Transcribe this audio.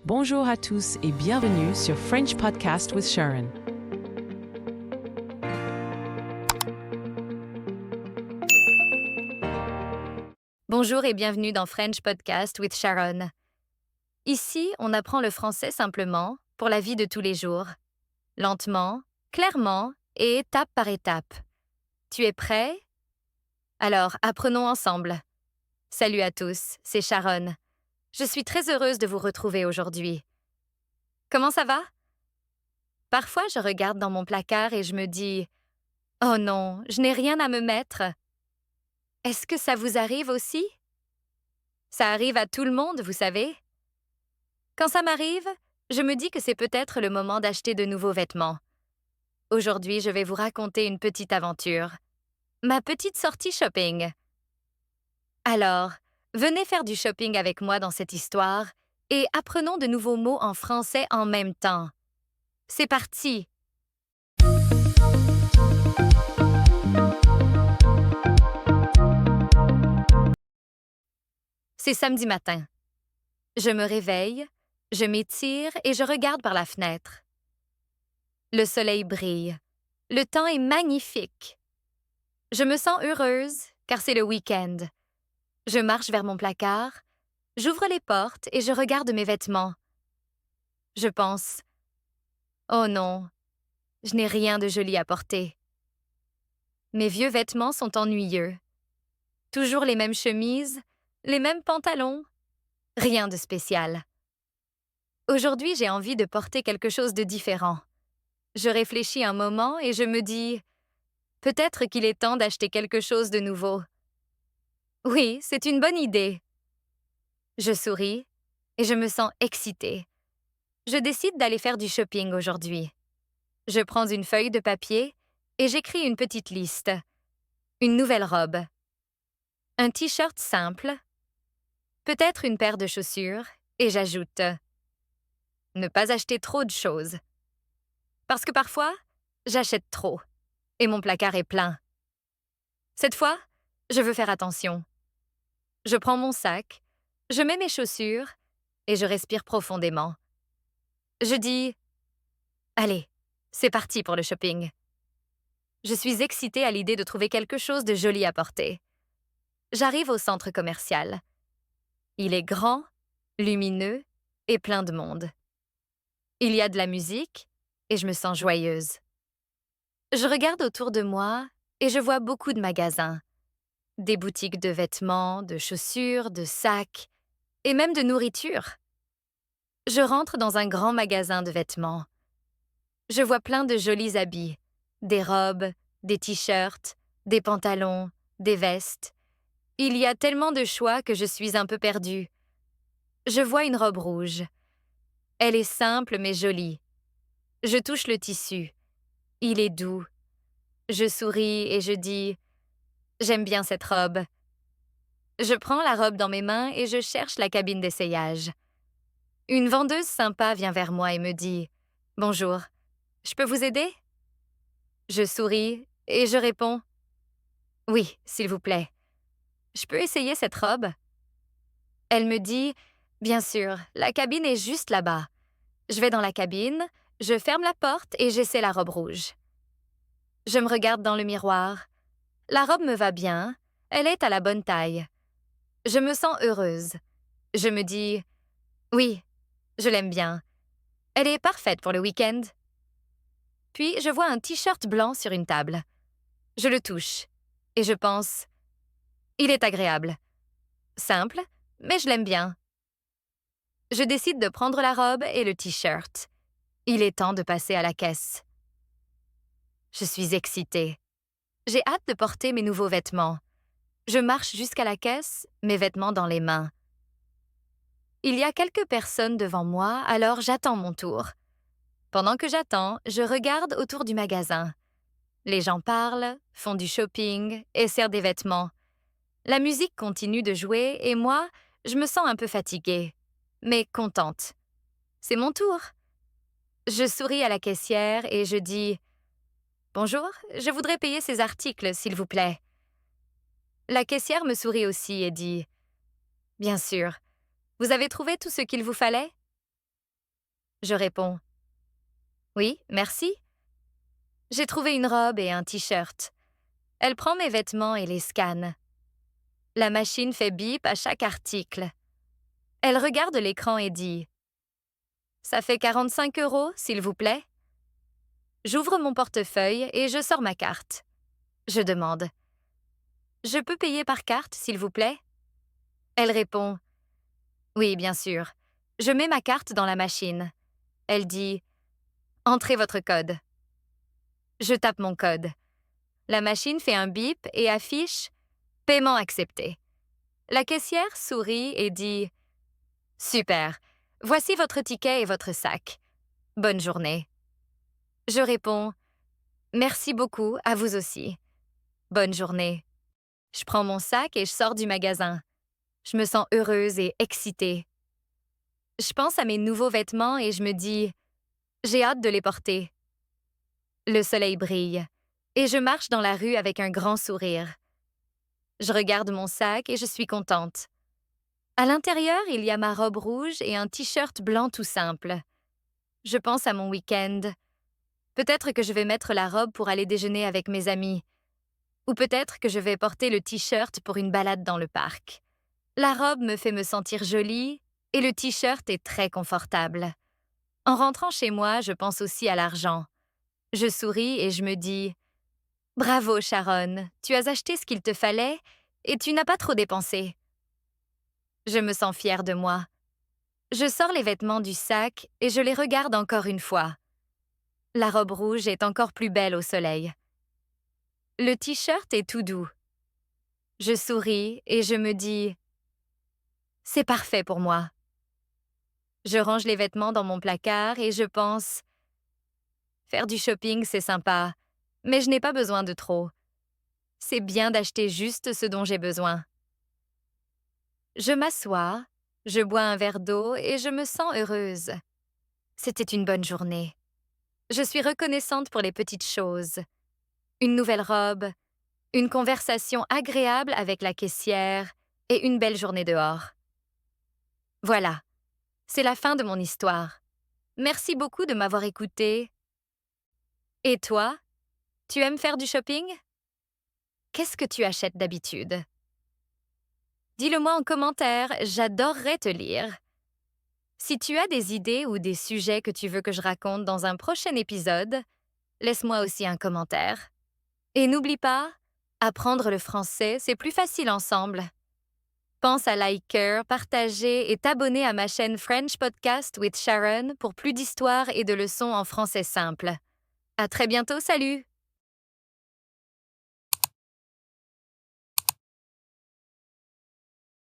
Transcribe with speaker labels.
Speaker 1: Bonjour à tous et bienvenue sur French Podcast with Sharon.
Speaker 2: Bonjour et bienvenue dans French Podcast with Sharon. Ici, on apprend le français simplement pour la vie de tous les jours. Lentement, clairement et étape par étape. Tu es prêt? Alors, apprenons ensemble. Salut à tous, c'est Sharon. Je suis très heureuse de vous retrouver aujourd'hui. Comment ça va? Parfois, je regarde dans mon placard et je me dis « Oh non, je n'ai rien à me mettre ». Est-ce que ça vous arrive aussi? Ça arrive à tout le monde, vous savez. Quand ça m'arrive, je me dis que c'est peut-être le moment d'acheter de nouveaux vêtements. Aujourd'hui, je vais vous raconter une petite aventure. Ma petite sortie shopping. Alors, venez faire du shopping avec moi dans cette histoire et apprenons de nouveaux mots en français en même temps. C'est parti! C'est samedi matin. Je me réveille, je m'étire et je regarde par la fenêtre. Le soleil brille. Le temps est magnifique. Je me sens heureuse car c'est le week-end. Je marche vers mon placard, j'ouvre les portes et je regarde mes vêtements. Je pense « Oh non, je n'ai rien de joli à porter. » Mes vieux vêtements sont ennuyeux. Toujours les mêmes chemises, les mêmes pantalons. Rien de spécial. Aujourd'hui, j'ai envie de porter quelque chose de différent. Je réfléchis un moment et je me dis « Peut-être qu'il est temps d'acheter quelque chose de nouveau. » Oui, c'est une bonne idée. Je souris et je me sens excitée. Je décide d'aller faire du shopping aujourd'hui. Je prends une feuille de papier et j'écris une petite liste. Une nouvelle robe. Un t-shirt simple. Peut-être une paire de chaussures et j'ajoute « Ne pas acheter trop de choses. » Parce que parfois, j'achète trop et mon placard est plein. Cette fois, je veux faire attention. Je prends mon sac, je mets mes chaussures et je respire profondément. Je dis « Allez, c'est parti pour le shopping. » Je suis excitée à l'idée de trouver quelque chose de joli à porter. J'arrive au centre commercial. Il est grand, lumineux et plein de monde. Il y a de la musique et je me sens joyeuse. Je regarde autour de moi et je vois beaucoup de magasins. Des boutiques de vêtements, de chaussures, de sacs et même de nourriture. Je rentre dans un grand magasin de vêtements. Je vois plein de jolis habits, des robes, des t-shirts, des pantalons, des vestes. Il y a tellement de choix que je suis un peu perdue. Je vois une robe rouge. Elle est simple mais jolie. Je touche le tissu. Il est doux. Je souris et je dis « J'aime bien cette robe. » Je prends la robe dans mes mains et je cherche la cabine d'essayage. Une vendeuse sympa vient vers moi et me dit « Bonjour, je peux vous aider? » Je souris et je réponds « Oui, s'il vous plaît. Je peux essayer cette robe? » Elle me dit « Bien sûr, la cabine est juste là-bas. » Je vais dans la cabine, je ferme la porte et j'essaie la robe rouge. Je me regarde dans le miroir. La robe me va bien, elle est à la bonne taille. Je me sens heureuse. Je me dis « Oui, je l'aime bien. Elle est parfaite pour le week-end. » Puis je vois un t-shirt blanc sur une table. Je le touche et je pense « Il est agréable. Simple, mais je l'aime bien. » Je décide de prendre la robe et le t-shirt. Il est temps de passer à la caisse. Je suis excitée. J'ai hâte de porter mes nouveaux vêtements. Je marche jusqu'à la caisse, mes vêtements dans les mains. Il y a quelques personnes devant moi, alors j'attends mon tour. Pendant que j'attends, je regarde autour du magasin. Les gens parlent, font du shopping, essaient des vêtements. La musique continue de jouer et moi, je me sens un peu fatiguée, mais contente. C'est mon tour. Je souris à la caissière et je dis « Bonjour, je voudrais payer ces articles, s'il vous plaît. » La caissière me sourit aussi et dit « Bien sûr. Vous avez trouvé tout ce qu'il vous fallait? » Je réponds. Oui, merci. J'ai trouvé une robe et un t-shirt. Elle prend mes vêtements et les scanne. La machine fait bip à chaque article. Elle regarde l'écran et dit « Ça fait 45 €, s'il vous plaît ?» J'ouvre mon portefeuille et je sors ma carte. Je demande « Je peux payer par carte, s'il vous plaît ?» Elle répond « Oui, bien sûr. Je mets ma carte dans la machine. » Elle dit « Entrez votre code. » Je tape mon code. La machine fait un bip et affiche « Paiement accepté ». La caissière sourit et dit « Super, voici votre ticket et votre sac. Bonne journée. » Je réponds « Merci beaucoup, à vous aussi. Bonne journée. » Je prends mon sac et je sors du magasin. Je me sens heureuse et excitée. Je pense à mes nouveaux vêtements et je me dis « J'ai hâte de les porter. » Le soleil brille et je marche dans la rue avec un grand sourire. Je regarde mon sac et je suis contente. À l'intérieur, il y a ma robe rouge et un t-shirt blanc tout simple. Je pense à mon week-end. Peut-être que je vais mettre la robe pour aller déjeuner avec mes amis. Ou peut-être que je vais porter le t-shirt pour une balade dans le parc. La robe me fait me sentir jolie et le t-shirt est très confortable. En rentrant chez moi, je pense aussi à l'argent. Je souris et je me dis « Bravo Sharon, tu as acheté ce qu'il te fallait et tu n'as pas trop dépensé. » Je me sens fière de moi. Je sors les vêtements du sac et je les regarde encore une fois. La robe rouge est encore plus belle au soleil. Le t-shirt est tout doux. Je souris et je me dis « C'est parfait pour moi. » Je range les vêtements dans mon placard et je pense « Faire du shopping, c'est sympa, mais je n'ai pas besoin de trop. C'est bien d'acheter juste ce dont j'ai besoin. » Je m'assois, je bois un verre d'eau et je me sens heureuse. C'était une bonne journée. Je suis reconnaissante pour les petites choses. Une nouvelle robe, une conversation agréable avec la caissière et une belle journée dehors. Voilà, c'est la fin de mon histoire. Merci beaucoup de m'avoir écoutée. Et toi, tu aimes faire du shopping? Qu'est-ce que tu achètes d'habitude? Dis-le-moi en commentaire, j'adorerais te lire. Si tu as des idées ou des sujets que tu veux que je raconte dans un prochain épisode, laisse-moi aussi un commentaire. Et n'oublie pas, apprendre le français, c'est plus facile ensemble. Pense à liker, partager et t'abonner à ma chaîne French Podcast with Sharon pour plus d'histoires et de leçons en français simple. À très bientôt, salut!